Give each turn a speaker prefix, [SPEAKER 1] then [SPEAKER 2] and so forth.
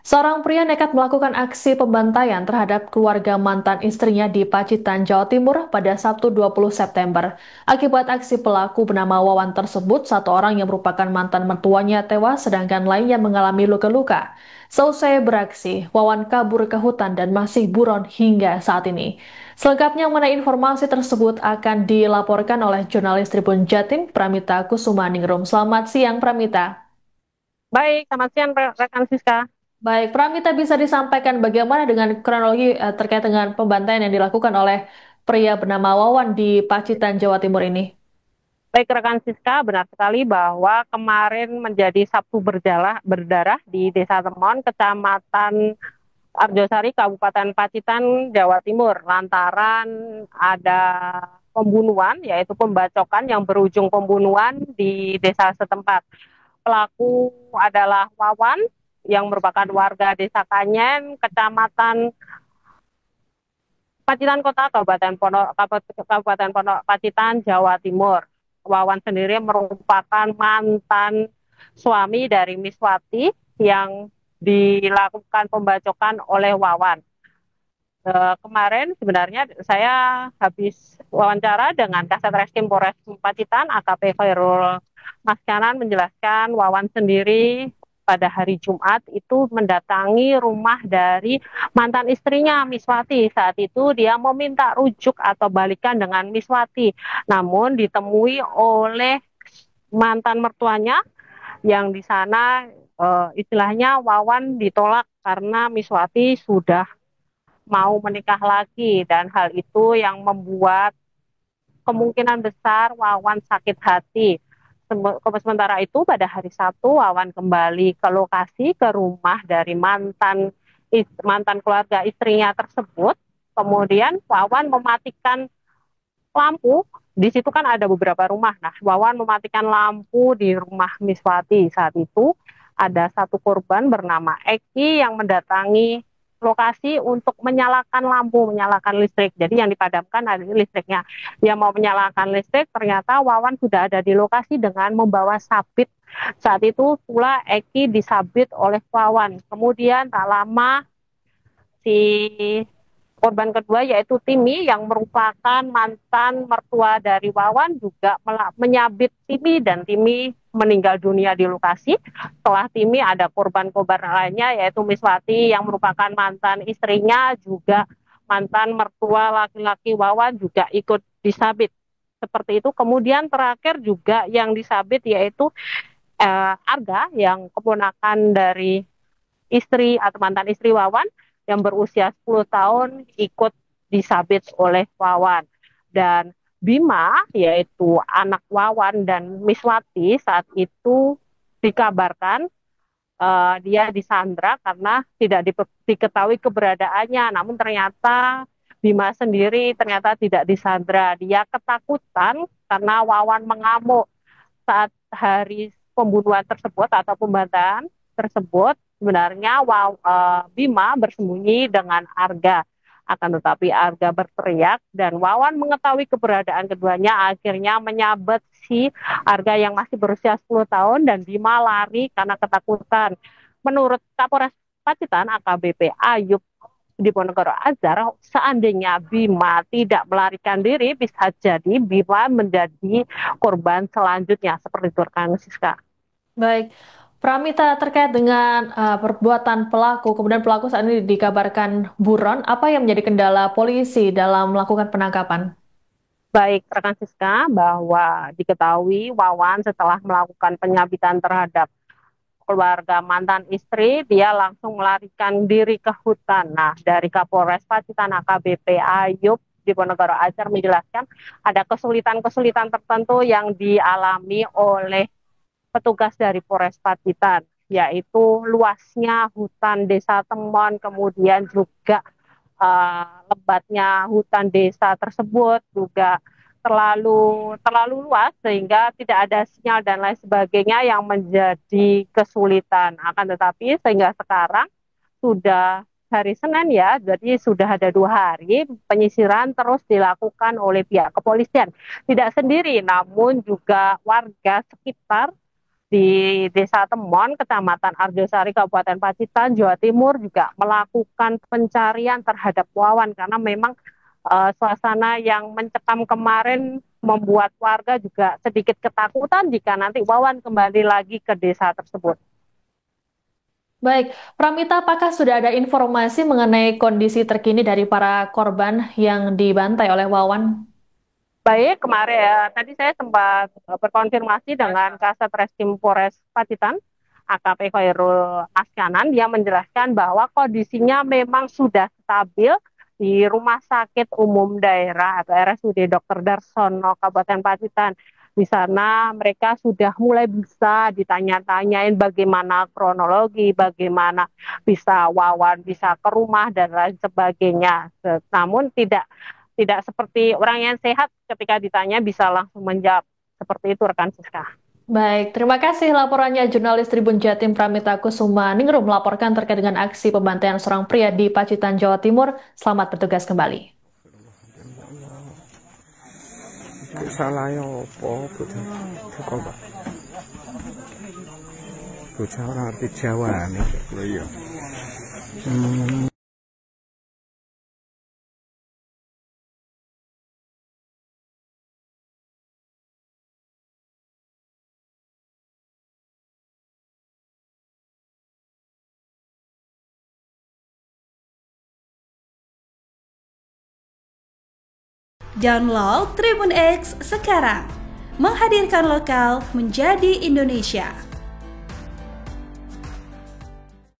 [SPEAKER 1] Seorang pria nekat melakukan aksi pembantaian terhadap keluarga mantan istrinya di Pacitan, Jawa Timur pada Sabtu 20 September. Akibat aksi pelaku bernama Wawan tersebut, satu orang yang merupakan mantan mertuanya tewas sedangkan lainnya mengalami luka-luka. Seusai beraksi, Wawan kabur ke hutan dan masih buron hingga saat ini. Selengkapnya mengenai informasi tersebut akan dilaporkan oleh jurnalis Tribun Jatim, Pramita Kusumaningrum. Selamat siang, Pramita.
[SPEAKER 2] Baik, selamat siang rekan Siska.
[SPEAKER 1] Baik, Pramita bisa disampaikan bagaimana dengan kronologi terkait dengan pembantaian yang dilakukan oleh pria bernama Wawan di Pacitan, Jawa Timur ini?
[SPEAKER 2] Baik rekan Siska, benar sekali bahwa kemarin menjadi Sabtu berdarah di Desa Temon, Kecamatan Arjosari, Kabupaten Pacitan, Jawa Timur, lantaran ada pembunuhan, yaitu pembacokan yang berujung pembunuhan di desa setempat. Pelaku adalah Wawan yang merupakan warga Desa Kanyen, Kecamatan Pacitan Kota, Kabupaten Pondok Pacitan, Jawa Timur. Wawan sendiri merupakan mantan suami dari Miswati yang dilakukan pembacokan oleh Wawan. Kemarin sebenarnya saya habis wawancara dengan Kasat Reskrim Polres Pacitan AKP Khairul Maskanan menjelaskan Wawan sendiri pada hari Jumat itu mendatangi rumah dari mantan istrinya Miswati. Saat itu dia meminta rujuk atau balikan dengan Miswati, namun ditemui oleh mantan mertuanya yang di sana istilahnya Wawan ditolak karena Miswati sudah mau menikah lagi, dan hal itu yang membuat kemungkinan besar Wawan sakit hati. Sementara itu pada hari Sabtu Wawan kembali ke lokasi, ke rumah dari mantan keluarga istrinya tersebut. Kemudian Wawan mematikan lampu. Di situ kan ada beberapa rumah. Nah, Wawan mematikan lampu di rumah Miswati. Saat itu ada satu korban bernama Eki yang mendatangi lokasi untuk menyalakan lampu, menyalakan listrik. Jadi yang dipadamkan adalah listriknya. Dia mau menyalakan listrik, ternyata Wawan sudah ada di lokasi dengan membawa sabit. Saat itu pula Eki disabit oleh Wawan. Kemudian tak lama si korban kedua yaitu Timi yang merupakan mantan mertua dari Wawan juga menyabit Timi, dan Timi meninggal dunia di lokasi. Setelah Timi ada korban-korban lainnya yaitu Miswati yang merupakan mantan istrinya, juga mantan mertua laki-laki Wawan juga ikut disabit. Seperti itu. Kemudian terakhir juga yang disabit yaitu Arga yang keponakan dari istri atau mantan istri Wawan yang berusia 10 tahun ikut disabit oleh Wawan. Dan Bima, yaitu anak Wawan dan Miswati, saat itu dikabarkan dia disandra karena tidak diketahui keberadaannya. Namun ternyata Bima sendiri ternyata tidak disandra. Dia ketakutan karena Wawan mengamuk saat hari pembunuhan tersebut atau pembantaian tersebut. Sebenarnya Bima bersembunyi dengan Arga. Akan tetapi Arga berteriak dan Wawan mengetahui keberadaan keduanya, akhirnya menyabet si Arga yang masih berusia 10 tahun, dan Bima lari karena ketakutan. Menurut Kapolres Pacitan AKBP Ayub Diponegoro Azhar, seandainya Bima tidak melarikan diri, bisa jadi Bima menjadi korban selanjutnya. Seperti itu, rekan Siska.
[SPEAKER 1] Baik, Pramita terkait dengan perbuatan pelaku, kemudian pelaku saat ini dikabarkan buron, apa yang menjadi kendala polisi dalam melakukan penangkapan?
[SPEAKER 2] Baik, rekan Siska, bahwa diketahui Wawan setelah melakukan penyabitan terhadap keluarga mantan istri, dia langsung melarikan diri ke hutan. Nah, dari Kapolres Pacitan AKBP Ayub Diponegoro Azhar menjelaskan ada kesulitan-kesulitan tertentu yang dialami oleh petugas dari Polres Pacitan, yaitu luasnya hutan desa Temon, kemudian juga lebatnya hutan desa tersebut juga terlalu luas sehingga tidak ada sinyal dan lain sebagainya yang menjadi kesulitan. Akan tetapi sehingga sekarang sudah hari Senin ya, jadi sudah ada 2 hari penyisiran terus dilakukan oleh pihak kepolisian. Tidak sendiri, namun juga warga sekitar di Desa Temon, Kecamatan Arjosari, Kabupaten Pacitan, Jawa Timur juga melakukan pencarian terhadap Wawan karena memang suasana yang mencekam kemarin membuat warga juga sedikit ketakutan jika nanti Wawan kembali lagi ke desa tersebut.
[SPEAKER 1] Baik, Pramita, apakah sudah ada informasi mengenai kondisi terkini dari para korban yang dibantai oleh Wawan?
[SPEAKER 2] Baik, kemarin ya, tadi saya sempat berkonfirmasi dengan Kasat Reskrim Polres Pacitan, AKP Khairul Askanan. Dia menjelaskan bahwa kondisinya memang sudah stabil di Rumah Sakit Umum Daerah atau RSUD Dr. Darsono, Kabupaten Pacitan. Di sana mereka sudah mulai bisa ditanya-tanyain bagaimana kronologi, bagaimana bisa Wawan bisa ke rumah dan lain sebagainya. Namun tidak seperti orang yang sehat ketika ditanya bisa langsung menjawab. Seperti itu rekan Siska.
[SPEAKER 1] Baik, terima kasih laporannya jurnalis Tribun Jatim Pramita Kusuma Ningrum melaporkan terkait dengan aksi pembantaian seorang pria di Pacitan, Jawa Timur. Selamat bertugas kembali.
[SPEAKER 3] Salahnya apa? Bocah ora ngerti Jawane. Lho iya.
[SPEAKER 4] Download Tribun X sekarang, menghadirkan lokal menjadi Indonesia.